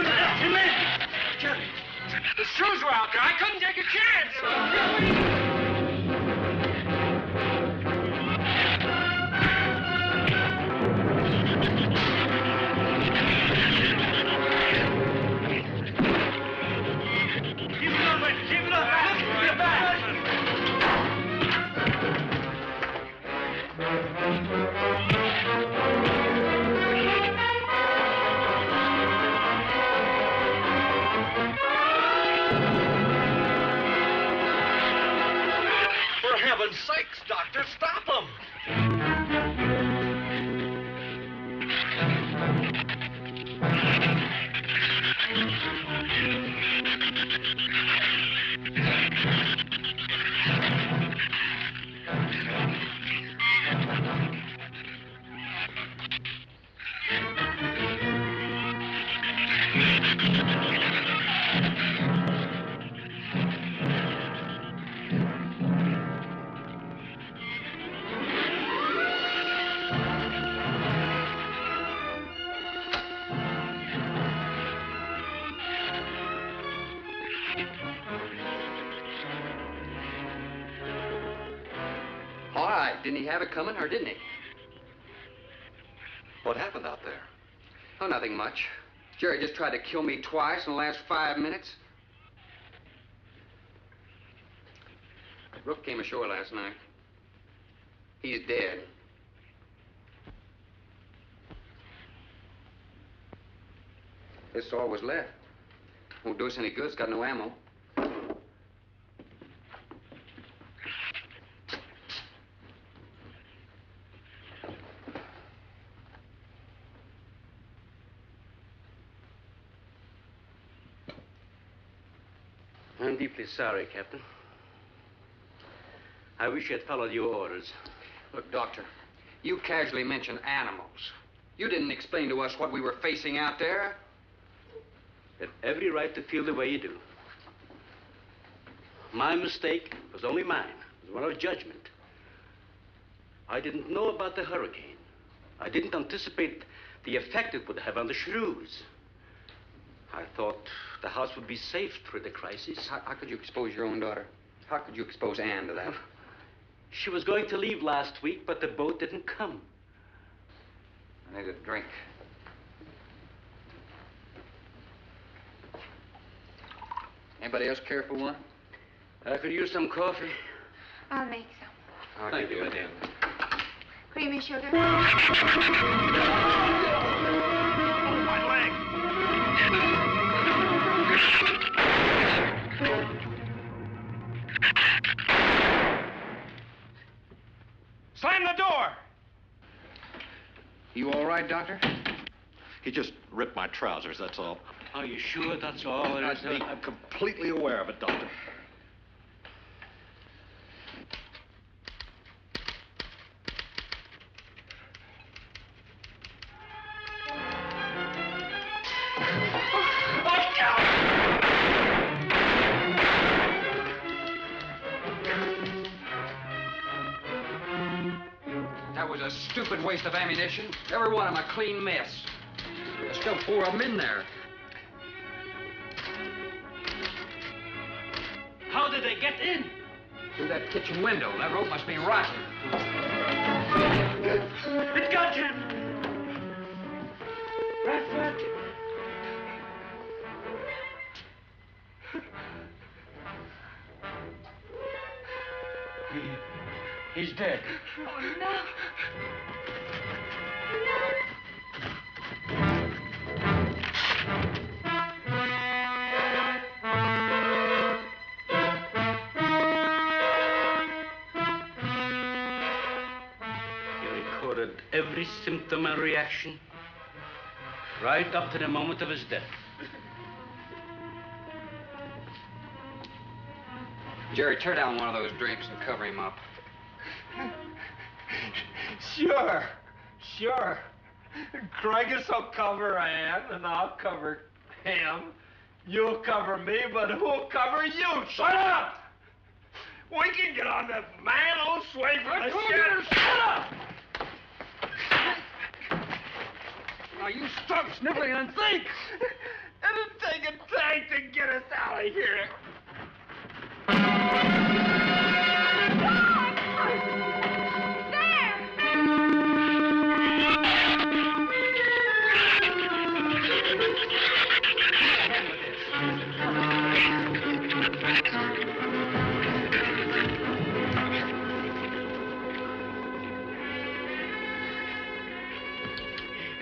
Let him in. Jerry, The Shrews were out there. I couldn't take a chance. keep it up, keep it up. Get back. For heaven's sakes, Doctor, stop them! All right. Didn't he have it coming, or didn't he? What happened out there? Oh, nothing much. Jerry just tried to kill me twice in the last 5 minutes. Rook came ashore last night. He's dead. This all was left. Won't do us any good. It's got no ammo. I'm deeply sorry, Captain. I wish I'd followed your orders. Look, Doctor, you casually mentioned animals. You didn't explain to us what we were facing out there. You have every right to feel the way you do. My mistake was only mine. It was one of judgment. I didn't know about the hurricane. I didn't anticipate the effect it would have on the Shrews. I thought the house would be safe through the crisis. How could you expose your own daughter? How could you expose Anne to that? She was going to leave last week, but the boat didn't come. I need a drink. Anybody else care for one? I could use some coffee. I'll make some. Thank you, madame. Creamy sugar? My leg! Slam the door! You all right, Doctor? He just ripped my trousers, that's all. Are you sure that's all there is? I'm completely aware of it, Doctor. was a stupid waste of ammunition. Every one of them a clean mess. There's still 4 of them in there. How did they get in? Through that kitchen window. That rope must be rotten. It got him! Bradford! He's dead. Oh, no. You recorded every symptom and reaction, right up to the moment of his death. Jerry, tear down one of those drapes and cover him up. Sure. Craigus will cover Ann, and I'll cover him. You'll cover me, but who'll cover you? Shut up! We can get on that man-o sway from the shed. Shut up! Now you stop sniveling and think! It'll take a tank to get us out of here.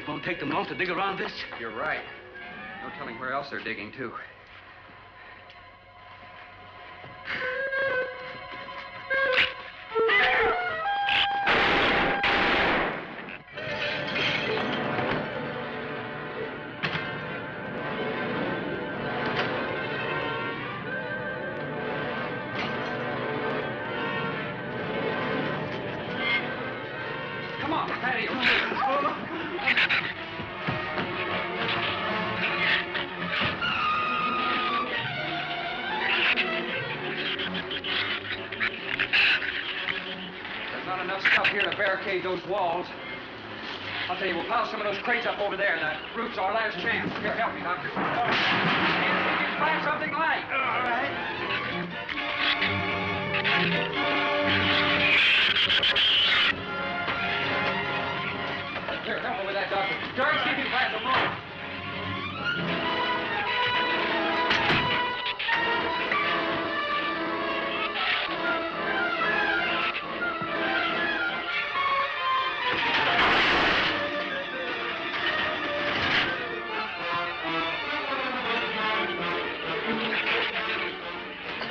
It won't take them long to dig around this. You're right. No telling where else they're digging, too. Come on, Patty. There's not enough stuff here to barricade those walls. I'll tell you, we'll pile some of those crates up over there. The roof's our last chance. Here, help me, Doctor. See if you can find something light. All right. Here, help me with that, Doctor. Jerry, see if you can find some rope.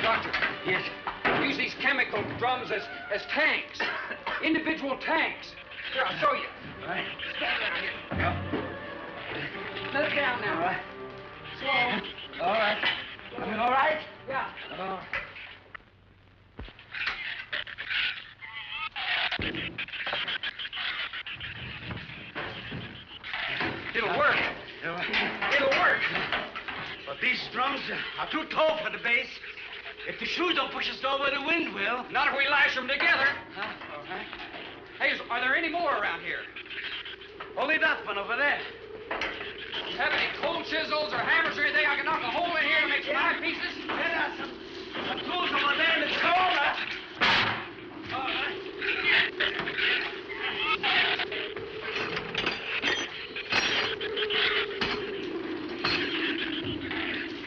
Doctor. Yes. Use these chemical drums as tanks. Individual tanks. Here, I'll show you. All right. Stand down here. Let it down now. All right. Slow. All right. I mean, all right? Yeah. It'll work. It'll work. But these drums are too tall for the base. If the shoes don't push us over, the wind will. Not if we lash them together. Huh? All right. Hey, are there any more around here? Only that one over there. Have any cold chisels or hammers or anything I can knock a hole in here to make some eyepieces? Yeah, some tools over there in the store. All right.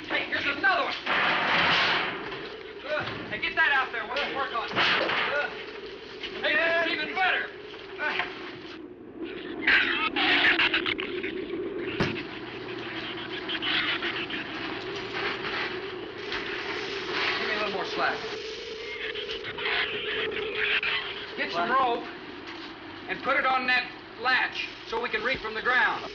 Hey, here's another one. Hey, get that out there. We'll work on it. Hey, this is even better. Give me a little more slack. Get some rope and put it on that latch so we can reach from the ground.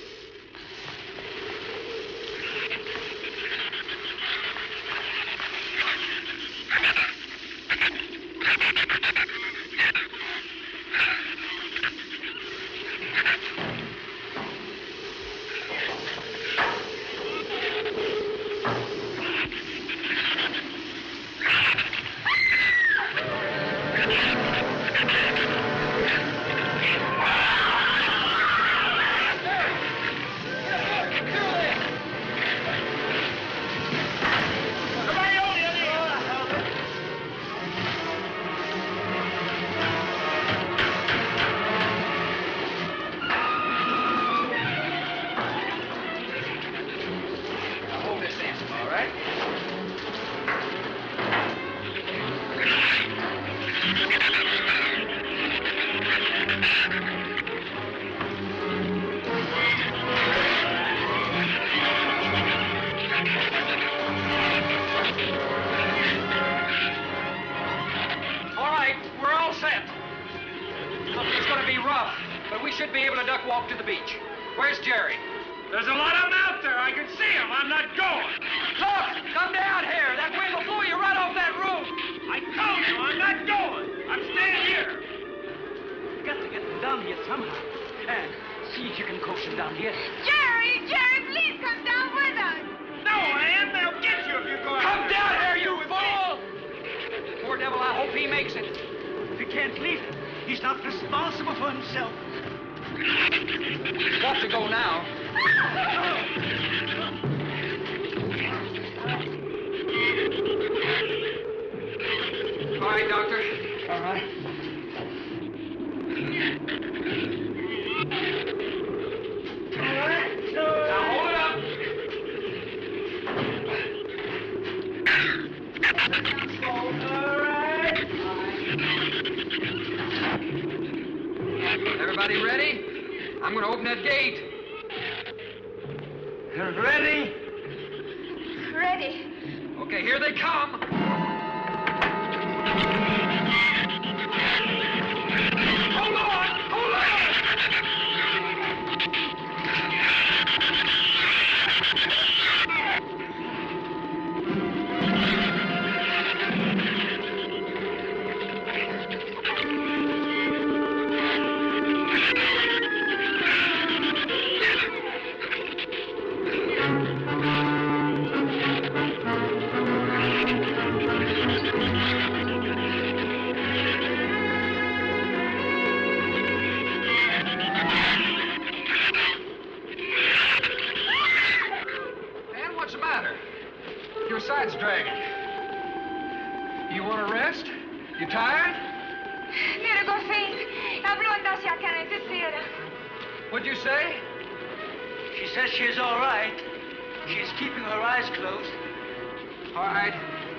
should be able to duck walk to the beach. Where's Jerry? There's a lot of them out there. I can see them. I'm not going. Look! Come down here! That wind will blow you right off that roof! I told you I'm not going. I'm staying here. You got to get them down here somehow. And see if you can coax them down here. Jerry, please come down with us. No, Ann, they'll get you if you go out Come there. down here, you fool! Poor devil, I hope he makes it. If you can't leave him, he's not responsible for himself. He's got to go now. All right, Doctor. All right. Now hold it up. Everybody ready? I'm going to open that gate. Ready? Ready. Okay, here they come. Hold on! Hold on! Man, what's the matter? Your side's dragging. You want to rest? You tired? Mira, Golfin, habló hacia acá necesita. What'd you say? She says she's all right. She's keeping her eyes closed. All right,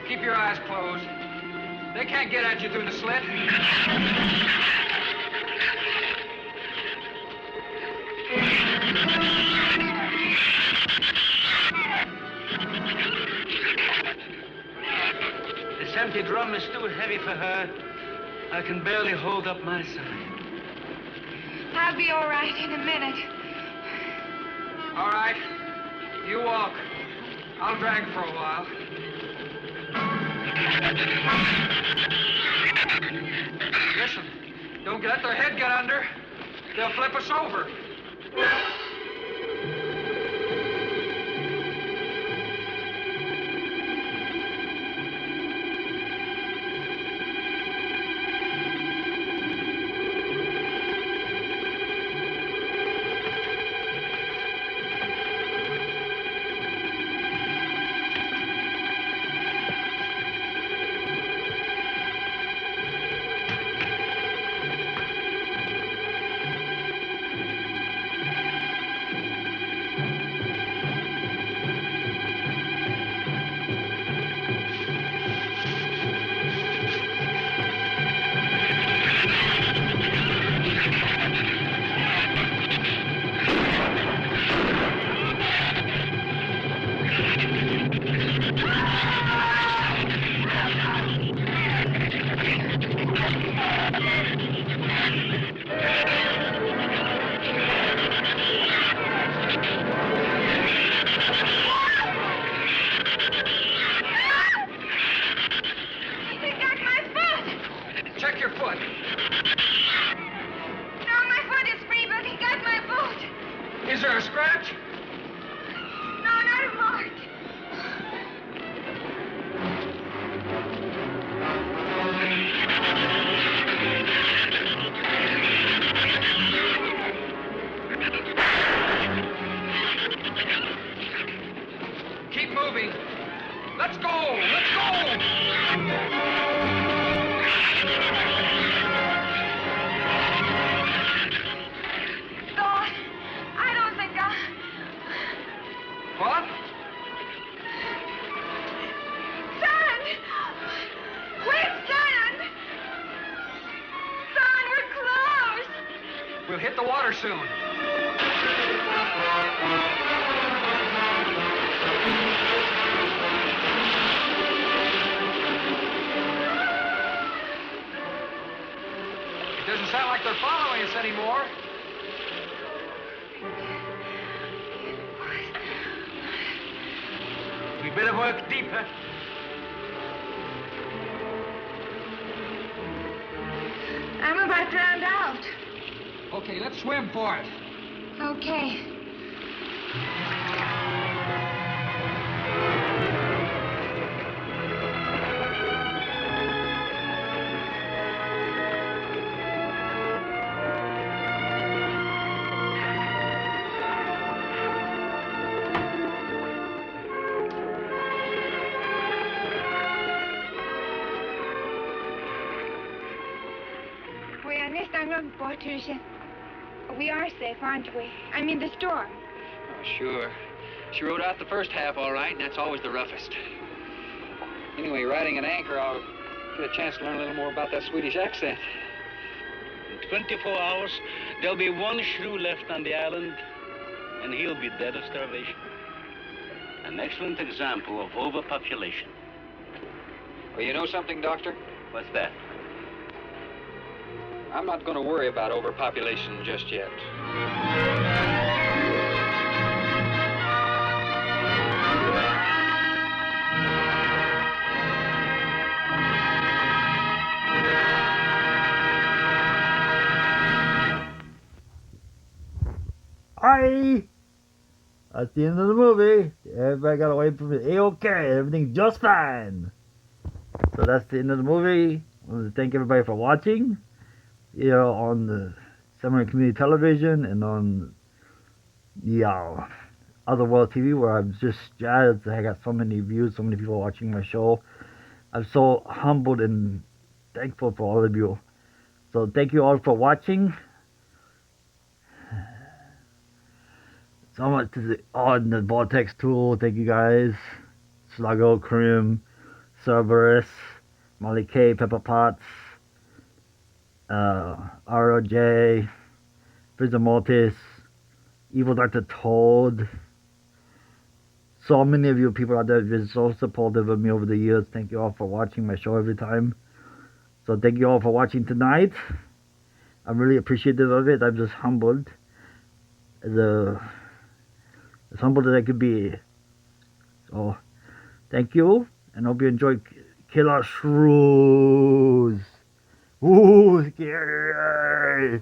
keep your eyes closed. They can't get at you through the slit. This empty drum is too heavy for her. I can barely hold up my side. I'll be all right in a minute. All right, you walk. I'll drag for a while. Listen, don't let their head get under. They'll flip us over. He got my foot. Check your foot. No, my foot is free, but he got my boot. Is there a scratch? No, not a mark. Keep moving. Let's go! Let's go! Don, I don't think What? Son! Wait, son! Son, we're close! We'll hit the water soon. It doesn't sound like they're following us anymore. better work deeper. I'm about drowned out. Okay, let's swim for it. Okay. We are next on Patricia. We are safe, aren't we? I mean the storm. Oh, sure. She rode out the first half all right, and that's always the roughest. Anyway, riding an anchor, I'll get a chance to learn a little more about that Swedish accent. In 24 hours, there'll be one shrew left on the island, and he'll be dead of starvation. An excellent example of overpopulation. Well, you know something, Doctor? What's that? I'm not going to worry about overpopulation just yet. Hi! That's the end of the movie. Everybody got away from it. A-okay. Everything's just fine. So that's the end of the movie. I want to thank everybody for watching. Here on the Summer Community Television and on the Other World TV, where I'm just jazzed that I got so many views, so many people watching my show. I'm so humbled and thankful for all of you. So thank you all for watching. So much to the on the Vortex tool. Thank you guys. Sluggo, Krim, Cerberus, Molly K, Pepper Potts, ROJ, Prison Mortis, Evil Dr. Toad. So many of you people out there have been so supportive of me over the years. Thank you all for watching my show every time. So thank you all for watching tonight. I'm really appreciative of it. I'm just humbled. As humbled as I could be. So, thank you, and hope you enjoyed Killer Shrews. Ooh, scary!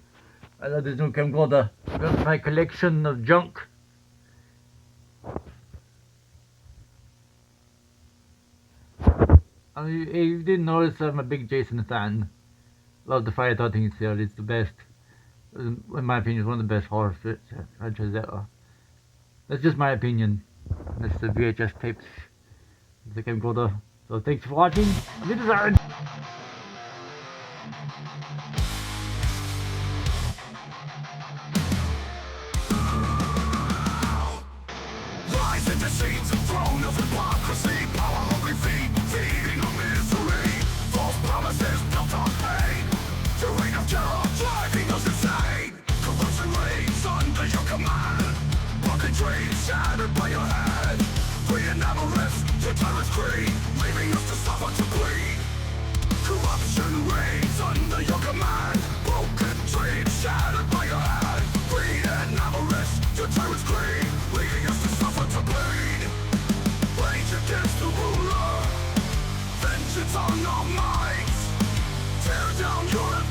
I love this new camcorder. Got my collection of junk. You didn't notice I'm a big Jason fan. Love the Friday 13th series. It's the best. In my opinion, it's one of the best horror franchises ever. That's just my opinion. That's the VHS tapes. The camcorder. So thanks for watching. Wiedersehen! Lies and deceits, a throne of hypocrisy, power hungry feet, feeding on misery, false promises built on pain, the reign of terror driving us insane, corruption reigns under your command, broken dreams shattered by your hand, greed and avarice, your tyrant's creed, leaving us to suffer to bleed, corruption reigns under your command, broken dreams shattered by your hand, greed and avarice, your tyrant's creed, leaving us to suffer to bleed. Rage against the ruler, vengeance on our minds. Tear down your